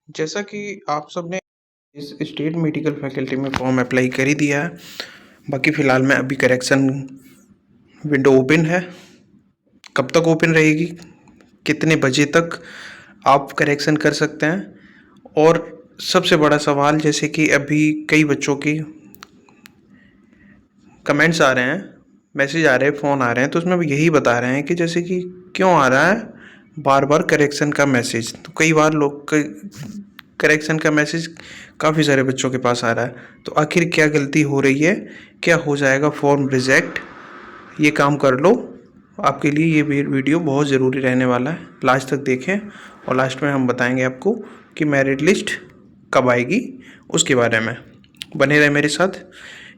जैसा कि आप सबने इस स्टेट मेडिकल फैकल्टी में फॉर्म अप्लाई कर ही दिया है। बाकी फ़िलहाल में अभी करेक्शन विंडो ओपन है। कब तक ओपन रहेगी, कितने बजे तक आप करेक्शन कर सकते हैं, और सबसे बड़ा सवाल, जैसे कि अभी कई बच्चों की कमेंट्स आ रहे हैं, मैसेज आ रहे हैं, फ़ोन आ रहे हैं, तो उसमें यही बता रहे हैं कि जैसे कि क्यों आ रहा है बार बार करेक्शन का मैसेज। तो कई बार लोग करेक्शन का मैसेज काफ़ी सारे बच्चों के पास आ रहा है। तो आखिर क्या गलती हो रही है, क्या हो जाएगा फॉर्म रिजेक्ट, ये काम कर लो। आपके लिए ये वीडियो बहुत ज़रूरी रहने वाला है, लास्ट तक देखें और लास्ट में हम बताएंगे आपको कि मेरिट लिस्ट कब आएगी, उसके बारे में। बने रहे मेरे साथ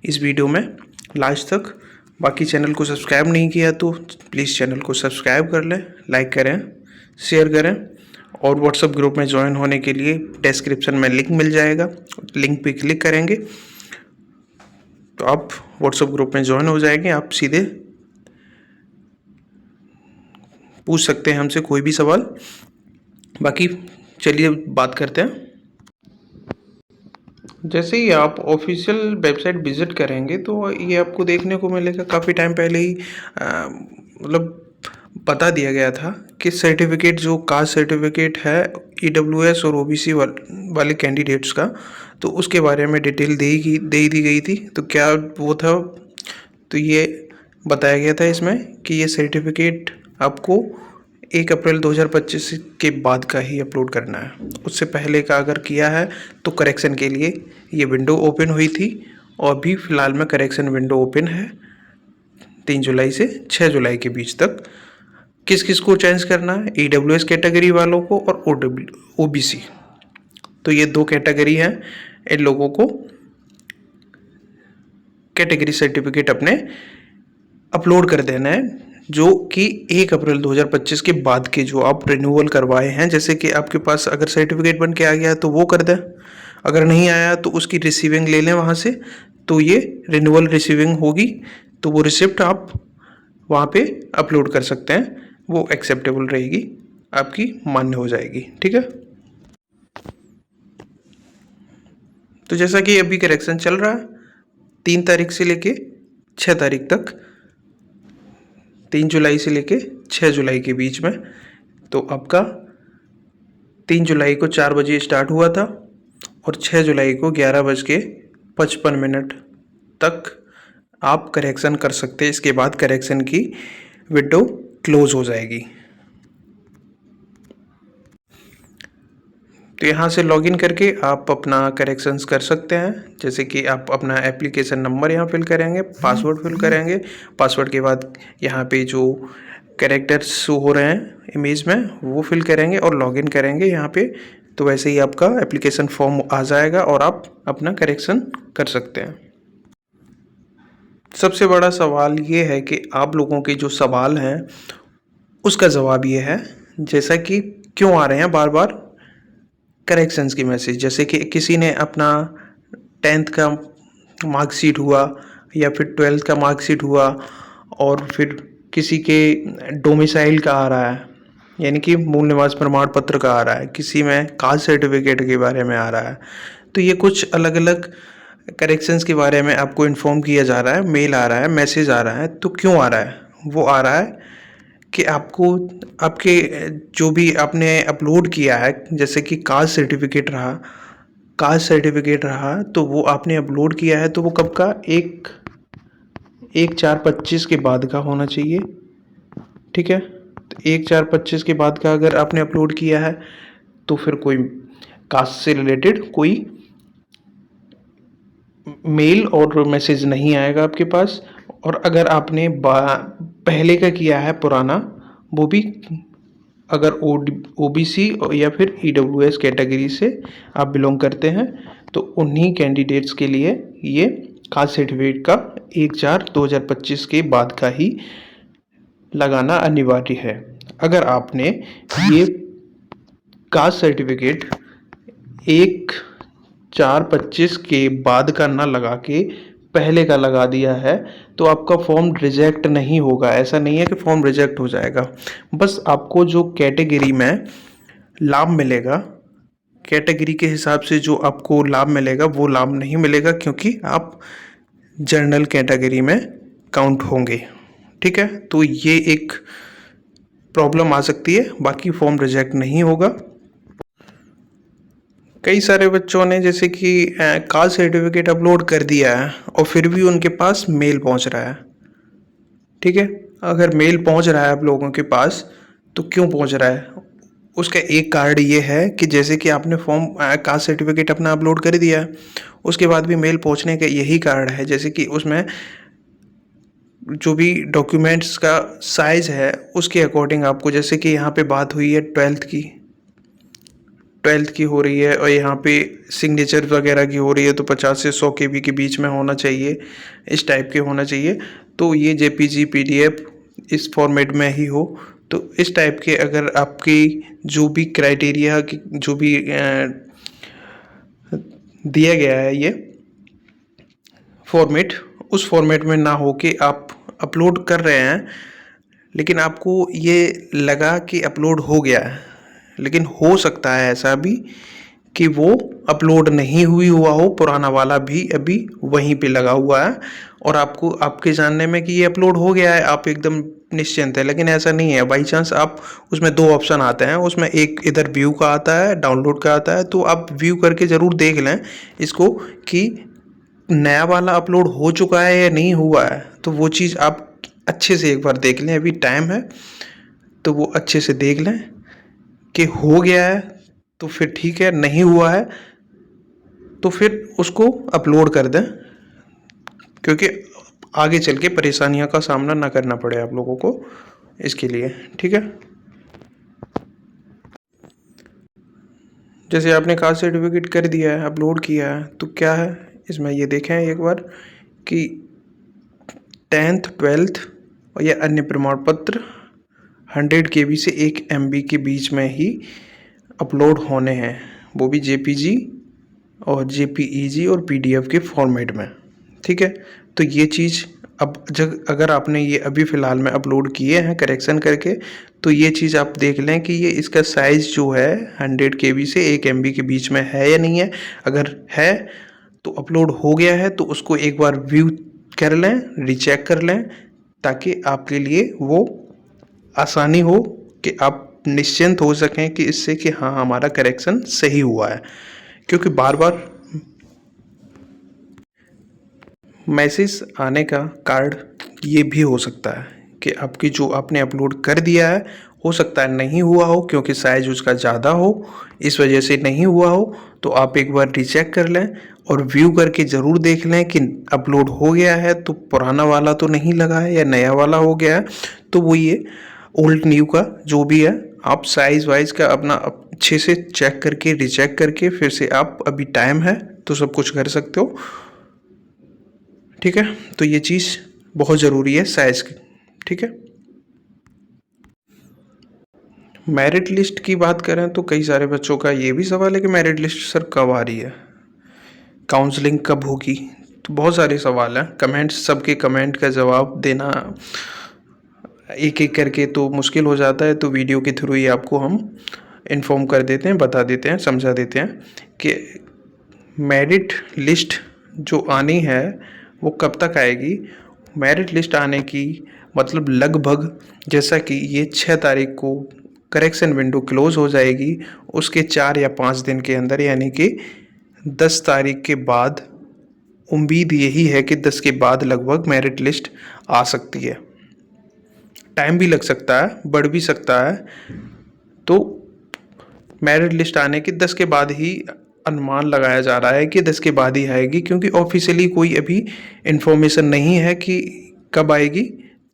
इस वीडियो में लास्ट तक। बाकी चैनल को सब्सक्राइब नहीं किया तो प्लीज़ चैनल को सब्सक्राइब कर लें, लाइक करें, शेयर करें, और व्हाट्सएप ग्रुप में ज्वाइन होने के लिए डिस्क्रिप्शन में लिंक मिल जाएगा। लिंक पे क्लिक करेंगे तो आप व्हाट्सएप ग्रुप में ज्वाइन हो जाएंगे। आप सीधे पूछ सकते हैं हमसे कोई भी सवाल। बाकी चलिए बात करते हैं। जैसे ही आप ऑफिशियल वेबसाइट विज़िट करेंगे तो ये आपको देखने को मिलेगा, काफ़ी टाइम पहले ही मतलब बता दिया गया था कि सर्टिफिकेट, जो कास्ट सर्टिफिकेट है ईडब्ल्यूएस और ओबीसी वाले कैंडिडेट्स का, तो उसके बारे में डिटेल दे दी गई थी। तो क्या वो था, तो ये बताया गया था इसमें कि ये सर्टिफिकेट आपको 1 अप्रैल 2025 के बाद का ही अपलोड करना है। उससे पहले का अगर किया है तो करेक्शन के लिए ये विंडो ओपन हुई थी, और अभी फ़िलहाल में करेक्शन विंडो ओपन है 3 जुलाई से 6 जुलाई के बीच तक। किस किस को चेंज करना है, ईडब्ल्यूएस कैटेगरी वालों को और ओबीसी। तो ये 2 कैटेगरी हैं, इन लोगों को कैटेगरी सर्टिफिकेट अपने अपलोड कर देना है, जो कि 1 अप्रैल 2025 के बाद के जो आप रिन्यूअल करवाए हैं। जैसे कि आपके पास अगर सर्टिफिकेट बन के आ गया तो वो कर दें, अगर नहीं आया तो उसकी रिसीविंग ले लें वहाँ से, तो ये रिन्यूअल रिसीविंग होगी, तो वो रिसिप्ट आप वहाँ पे अपलोड कर सकते हैं, वो एक्सेप्टेबल रहेगी, आपकी मान्य हो जाएगी। ठीक है। तो जैसा कि अभी करेक्शन चल रहा है 3 तारीख से लेके 6 तारीख तक, 3 जुलाई से लेके 6 जुलाई के बीच में। तो आपका 3 जुलाई को 4 बजे स्टार्ट हुआ था और 6 जुलाई को 11:55 तक आप करेक्शन कर सकते हैं। इसके बाद करेक्शन की विंडो क्लोज हो जाएगी। तो यहाँ से लॉगिन करके आप अपना करेक्शंस कर सकते हैं। जैसे कि आप अपना एप्लीकेशन नंबर यहाँ फिल करेंगे, पासवर्ड फिल करेंगे, पासवर्ड के बाद यहाँ पे जो कैरेक्टर्स शो हो रहे हैं इमेज में वो फिल करेंगे और लॉगिन करेंगे यहाँ पे। तो वैसे ही आपका एप्लीकेशन फॉर्म आ जाएगा और आप अपना करेक्शन कर सकते हैं। सबसे बड़ा सवाल ये है कि आप लोगों के जो सवाल हैं उसका जवाब ये है, जैसा कि क्यों आ रहे हैं बार बार करेक्शंस की मैसेज। जैसे कि किसी ने अपना 10th का मार्कशीट हुआ या फिर 12th का मार्कशीट हुआ, और फिर किसी के डोमिसाइल का आ रहा है, यानी कि मूल निवास प्रमाण पत्र का आ रहा है, किसी में कास्ट सर्टिफिकेट के बारे में आ रहा है। तो ये कुछ अलग अलग करेक्शंस के बारे में आपको इन्फॉर्म किया जा रहा है, मेल आ रहा है, मैसेज आ रहा है। तो क्यों आ रहा है, वो आ रहा है कि आपको आपके जो भी आपने अपलोड किया है, जैसे कि कास्ट सर्टिफिकेट रहा तो वो आपने अपलोड किया है, तो वो कब का, 1/4/25 के बाद का होना चाहिए। ठीक है। तो 1/4/25 के बाद का अगर आपने अपलोड किया है तो फिर कोई कास्ट से रिलेटेड कोई मेल और मैसेज नहीं आएगा आपके पास। और अगर आपने पहले का किया है पुराना, वो भी अगर ओबीसी या फिर ईडब्ल्यूएस कैटेगरी से आप बिलोंग करते हैं, तो उन्हीं कैंडिडेट्स के लिए ये कास्ट सर्टिफिकेट का 1/4/2025 के बाद का ही लगाना अनिवार्य है। अगर आपने ये कास्ट सर्टिफिकेट 1/4/25 के बाद का ना लगा के पहले का लगा दिया है तो आपका फॉर्म रिजेक्ट नहीं होगा। ऐसा नहीं है कि फॉर्म रिजेक्ट हो जाएगा, बस आपको जो कैटेगरी में लाभ मिलेगा कैटेगरी के हिसाब से जो आपको लाभ मिलेगा वो लाभ नहीं मिलेगा, क्योंकि आप जनरल कैटेगरी में काउंट होंगे। ठीक है, तो ये एक प्रॉब्लम आ सकती है, बाकी फॉर्म रिजेक्ट नहीं होगा। कई सारे बच्चों ने जैसे कि कास्ट सर्टिफिकेट अपलोड कर दिया है और फिर भी उनके पास मेल पहुंच रहा है। ठीक है, अगर मेल पहुंच रहा है आप लोगों के पास तो क्यों पहुंच रहा है? उसका एक कारण ये है कि जैसे कि आपने फॉर्म कास्ट सर्टिफिकेट अपना अपलोड कर दिया है, उसके बाद भी मेल पहुंचने का यही कारण है, जैसे कि उसमें जो भी डॉक्यूमेंट्स का साइज़ है उसके अकॉर्डिंग आपको, जैसे कि यहाँ पे बात हुई है 12th की हो रही है और यहाँ पे सिग्नेचर वगैरह की हो रही है, तो 50 से 100 KB के बीच में होना चाहिए, इस टाइप के होना चाहिए। तो ये JPG PDF इस फॉर्मेट में ही हो, तो इस टाइप के अगर आपकी जो भी क्राइटेरिया जो भी दिया गया है ये फॉर्मेट, उस फॉर्मेट में ना हो कि आप अपलोड कर रहे हैं लेकिन आपको ये लगा कि अपलोड हो गया है, लेकिन हो सकता है ऐसा भी कि वो अपलोड नहीं हुआ हो, पुराना वाला भी अभी वहीं पे लगा हुआ है और आपको आपके जानने में कि ये अपलोड हो गया है, आप एकदम निश्चिंत है, लेकिन ऐसा नहीं है। बाई चांस आप उसमें 2 ऑप्शन आते हैं, उसमें एक इधर व्यू का आता है, डाउनलोड का आता है, तो आप व्यू करके ज़रूर देख लें इसको कि नया वाला अपलोड हो चुका है या नहीं हुआ है। तो वो चीज़ आप अच्छे से एक बार देख लें, अभी टाइम है तो वो अच्छे से देख लें कि हो गया है तो फिर ठीक है, नहीं हुआ है तो फिर उसको अपलोड कर दें, क्योंकि आगे चल के परेशानियों का सामना ना करना पड़े आप लोगों को इसके लिए। ठीक है, जैसे आपने कास्ट सर्टिफिकेट कर दिया है, अपलोड किया है, तो क्या है इसमें ये देखें एक बार कि 10th 12th और या अन्य प्रमाण पत्र 100 KB से 1 MB के बीच में ही अपलोड होने हैं, वो भी JPG और JPEG और PDF के फॉर्मेट में। ठीक है, तो ये चीज़ अब अगर आपने ये अभी फ़िलहाल में अपलोड किए हैं करेक्शन करके, तो ये चीज़ आप देख लें कि ये इसका साइज़ जो है 100 KB से 1 MB के बीच में है या नहीं है। अगर है तो अपलोड हो गया है तो उसको एक बार व्यू कर लें, रीचेक कर लें, ताकि आपके लिए वो आसानी हो कि आप निश्चिंत हो सकें कि इससे कि हाँ हमारा करेक्शन सही हुआ है। क्योंकि बार बार मैसेज आने का कारण ये भी हो सकता है कि आपकी जो आपने अपलोड कर दिया है हो सकता है नहीं हुआ हो, क्योंकि साइज़ उसका ज़्यादा हो, इस वजह से नहीं हुआ हो। तो आप एक बार रीचेक कर लें और व्यू करके ज़रूर देख लें कि अपलोड हो गया है तो पुराना वाला तो नहीं लगा है या नया वाला हो गया है। तो वो ये ओल्ड न्यू का जो भी है आप साइज़ वाइज का अपना अच्छे से चेक करके रीचेक करके फिर से आप, अभी टाइम है तो सब कुछ कर सकते हो। ठीक है, तो ये चीज़ बहुत ज़रूरी है साइज़ की। ठीक है, मेरिट लिस्ट की बात करें तो कई सारे बच्चों का ये भी सवाल है कि मेरिट लिस्ट सर कब आ रही है, काउंसलिंग कब होगी। तो बहुत सारे सवाल हैं, कमेंट्स, सबके कमेंट का जवाब देना एक एक करके तो मुश्किल हो जाता है, तो वीडियो के थ्रू ही आपको हम इन्फॉर्म कर देते हैं, बता देते हैं, समझा देते हैं कि मेरिट लिस्ट जो आनी है वो कब तक आएगी। मेरिट लिस्ट आने की मतलब लगभग, जैसा कि ये 6 तारीख को करेक्शन विंडो क्लोज हो जाएगी, उसके 4 या 5 दिन के अंदर, यानी कि 10 तारीख के बाद, उम्मीद यही है कि 10 के बाद लगभग मेरिट लिस्ट आ सकती है। टाइम भी लग सकता है, बढ़ भी सकता है, तो मेरिट लिस्ट आने के 10 के बाद ही अनुमान लगाया जा रहा है कि 10 के बाद ही आएगी, क्योंकि ऑफिशियली कोई अभी इन्फॉर्मेशन नहीं है कि कब आएगी।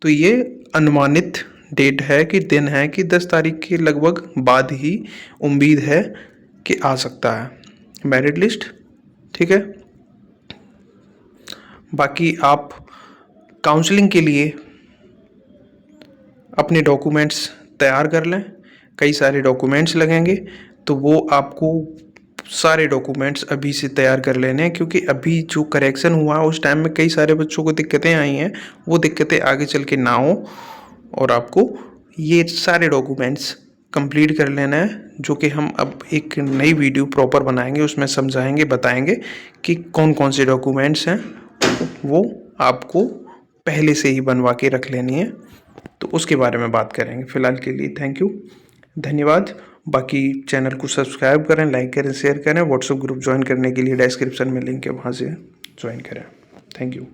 तो ये अनुमानित डेट है कि दिन है कि 10 तारीख के लगभग बाद ही उम्मीद है कि आ सकता है मेरिट लिस्ट। ठीक है, बाकी आप काउंसलिंग के लिए अपने डॉक्यूमेंट्स तैयार कर लें, कई सारे डॉक्यूमेंट्स लगेंगे, तो वो आपको सारे डॉक्यूमेंट्स अभी से तैयार कर लेने हैं, क्योंकि अभी जो करेक्शन हुआ उस टाइम में कई सारे बच्चों को दिक्कतें आई हैं, वो दिक्कतें आगे चल के ना हो और आपको ये सारे डॉक्यूमेंट्स कंप्लीट कर लेना है, जो कि हम अब एक नई वीडियो प्रॉपर बनाएंगे, उसमें समझाएंगे, बताएंगे कि कौन कौन से डॉक्यूमेंट्स हैं, वो आपको पहले से ही बनवा के रख लेनी है। तो उसके बारे में बात करेंगे। फ़िलहाल के लिए थैंक यू, धन्यवाद। बाकी चैनल को सब्सक्राइब करें, लाइक करें, शेयर करें। व्हाट्सएप ग्रुप ज्वाइन करने के लिए डिस्क्रिप्शन में लिंक है, वहाँ से ज्वाइन करें। Thank you.